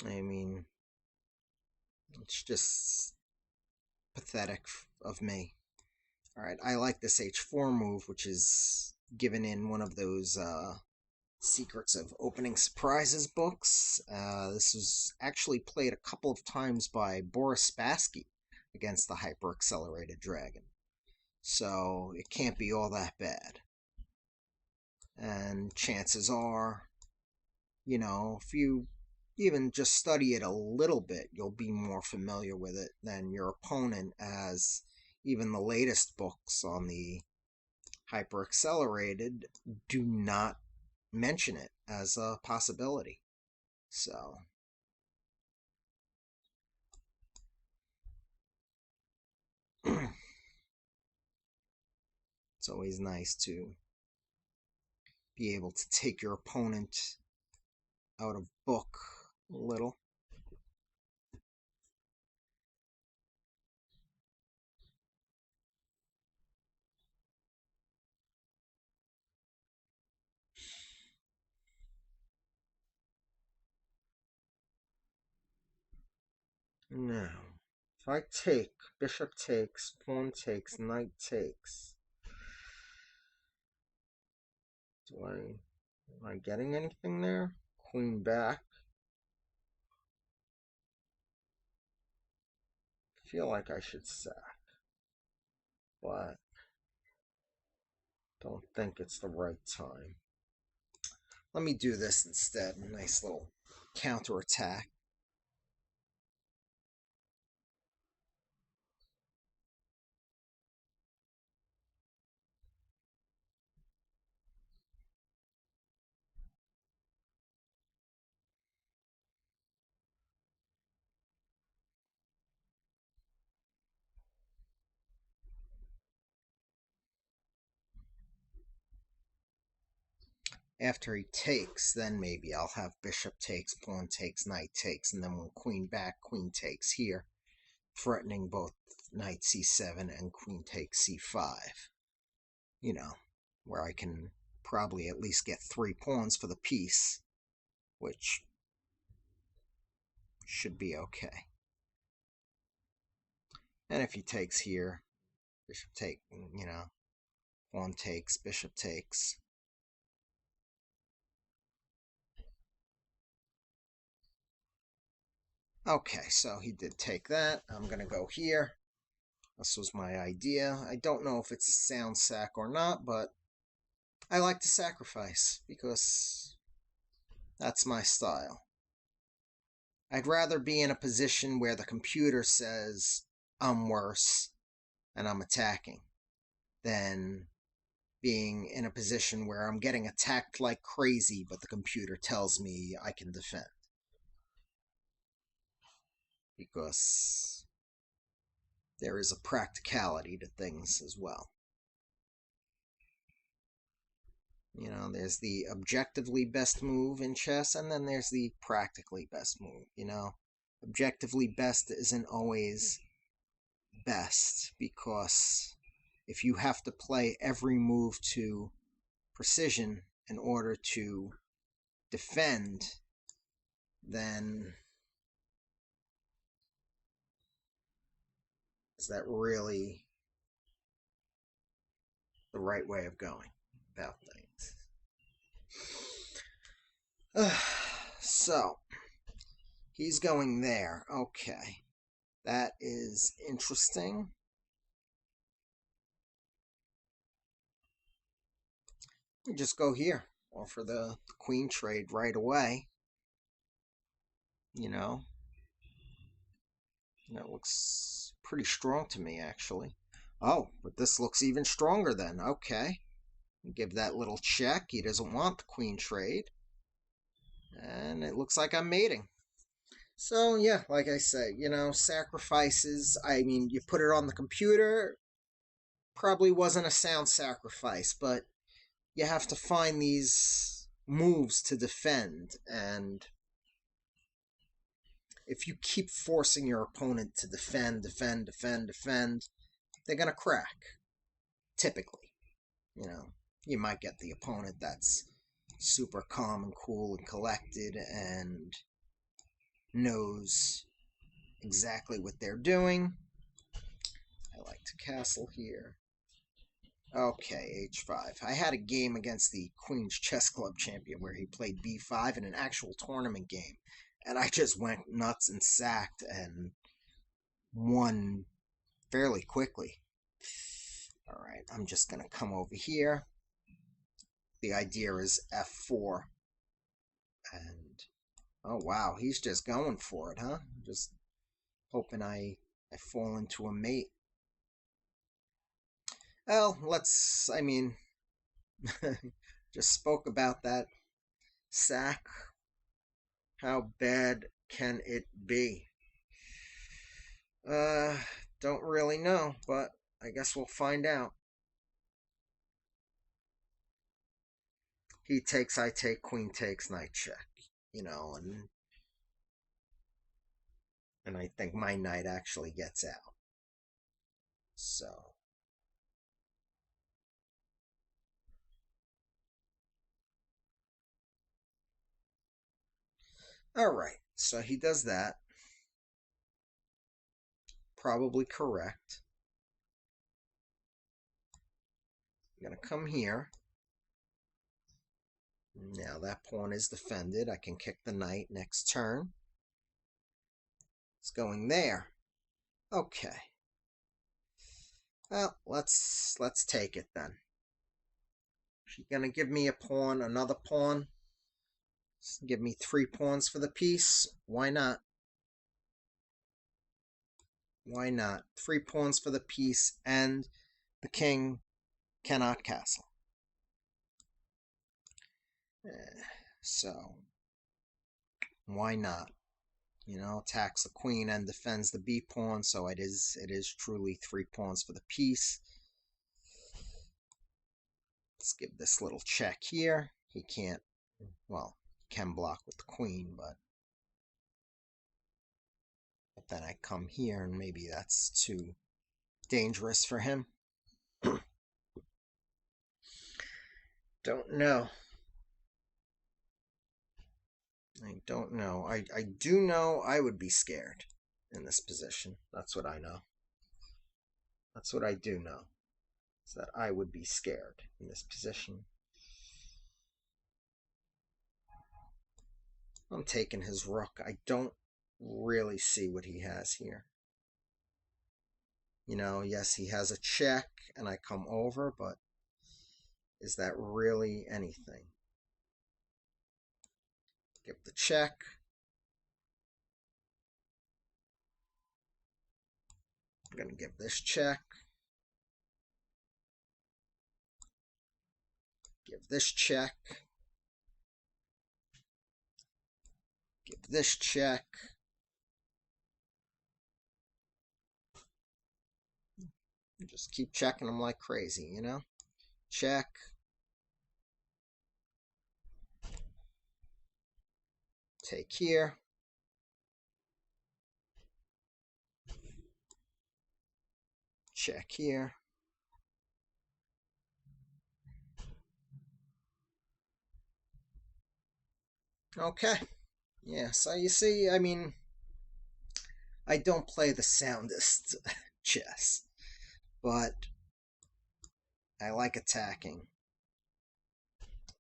I mean, it's just pathetic of me. All right, I like this H4 move, which is given in one of those Secrets of Opening Surprises books. This was actually played a couple of times by Boris Spassky against the Hyper Accelerated Dragon. So it can't be all that bad. And chances are, if you even just study it a little bit, you'll be more familiar with it than your opponent, as even the latest books on the Hyper Accelerated do not mention it as a possibility. So, it's always nice to be able to take your opponent out of book a little. Now, if I take, bishop takes, pawn takes, knight takes, am I getting anything there? Queen back. I feel like I should sack, but don't think it's the right time. Let me do this instead. Nice little counterattack. After he takes, then maybe I'll have bishop takes, pawn takes, knight takes, and then when queen back, queen takes here, threatening both knight c7 and queen takes c5. You know, where I can probably at least get 3 pawns for the piece, which should be okay. And if he takes here, bishop take, pawn takes, bishop takes. Okay, so he did take that. I'm going to go here. This was my idea. I don't know if it's a sound sack or not, but I like to sacrifice because that's my style. I'd rather be in a position where the computer says I'm worse and I'm attacking than being in a position where I'm getting attacked like crazy, but the computer tells me I can defend. Because there is a practicality to things as well. There's the objectively best move in chess, and then there's the practically best move. Objectively best isn't always best, because if you have to play every move to precision in order to defend, then is that really the right way of going about things? So, he's going there. Okay. That is interesting. We just go here. Offer the queen trade right away. That looks pretty strong to me, actually. Oh, but this looks even stronger then. Okay. Give that little check. He doesn't want the queen trade. And it looks like I'm mating. So, yeah, like I say, sacrifices. I mean, you put it on the computer, probably wasn't a sound sacrifice, but you have to find these moves to defend. And if you keep forcing your opponent to defend, they're going to crack, typically. You might get the opponent that's super calm and cool and collected and knows exactly what they're doing. I like to castle here. Okay, h5. I had a game against the Queen's Chess Club champion where he played b5 in an actual tournament game. And I just went nuts and sacked and won fairly quickly. All right, I'm just going to come over here. The idea is f4. And, oh wow, he's just going for it, huh? Just hoping I fall into a mate. Well, I mean, just spoke about that sack. How bad can it be? Uh, don't really know, but I guess we'll find out. He takes, I take, queen takes, knight check. And I think my knight actually gets out. So, all right. So he does that. Probably correct. I'm going to come here. Now that pawn is defended. I can kick the knight next turn. It's going there. Okay. Well, let's take it then. She's gonna give me a pawn, another pawn. Give me 3 pawns for the piece. Why not? Why not? 3 pawns for the piece, and the king cannot castle. So, why not? Attacks the queen and defends the b pawn, so it is truly 3 pawns for the piece. Let's give this little check here. He can't, well, he can block with the queen, but then I come here and maybe that's too dangerous for him. Don't know. I don't know. I do know I would be scared in this position. That's what I know. That's what I do know. Is that I would be scared in this position. I'm taking his rook. I don't really see what he has here. Yes, he has a check and I come over, but is that really anything? Give the check. I'm going to give this check. Give this check. Give this check. Just keep checking them like crazy, Check. Take here. Check here. Okay. Yeah, so you see, I mean, I don't play the soundest chess, but I like attacking.